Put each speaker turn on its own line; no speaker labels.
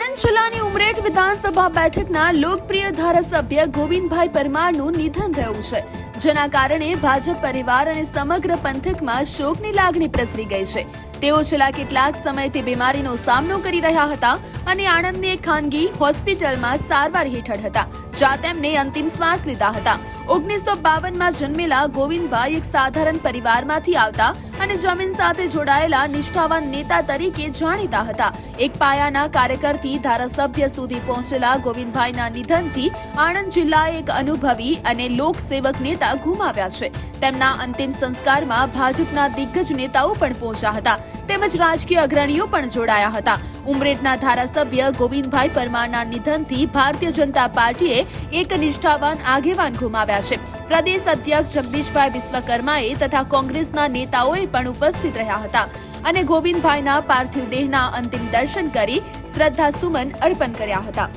આણંદ જિલ્લાની ઉમરેઠ વિધાનસભા બેઠકના લોકપ્રિય ધારાસભ્ય ગોવિંદભાઈ પરમારનું નિધન થયું છે, જેના કારણે ભાજપ પરિવાર અને સમગ્ર પંથકમાં શોકની લાગણી પ્રસરી ગઈ છે. તેઓ છેલ્લા કેટલાક સમયથી બીમારીનો સામનો કરી રહ્યા હતા અને આણંદની એક ખાનગી હોસ્પિટલમાં સારવાર હેઠળ હતા, જ્યાં તેમને અંતિમ શ્વાસ લીધા હતા. 1952માં જન્મેલા ગોવિંદભાઈ એક સાધારણ પરિવારમાંથી આવતા અને જમીન સાથે જોડાયેલા નિષ્ઠાવાન નેતા તરીકે જાણીતા હતા. એક પાયાના કાર્યકરથી ધારાસભ્ય સુધી પહોંચેલા ગોવિંદભાઈના નિધનથી આણંદ જિલ્લાએ એક અનુભવી અને લોકસેવક નેતા ગુમાવ્યા છે. તેમના અંતિમ સંસ્કારમાં ભાજપના દિગ્ગજ નેતાઓ પણ પહોંચ્યા હતા, તેમજ રાજકીય અગ્રણીઓ પણ જોડાયા હતા. ઉમરેઠના ધારાસભ્ય ગોવિંદભાઈ પરમારના નિધનથી ભારતીય જનતા પાર્ટીએ એક નિષ્ઠાવાન આગેવાન ગુમાવ્યા છે. પ્રદેશ અધ્યક્ષ જગદીશભાઈ વિશ્વકર્માએ તથા કોંગ્રેસના નેતાઓએ પણ ઉપસ્થિત રહ્યા હતા અને ગોવિંદભાઈના પાર્થિવ દેહના અંતિમ દર્શન કરી શ્રદ્ધાસુમન અર્પણ કર્યા હતા.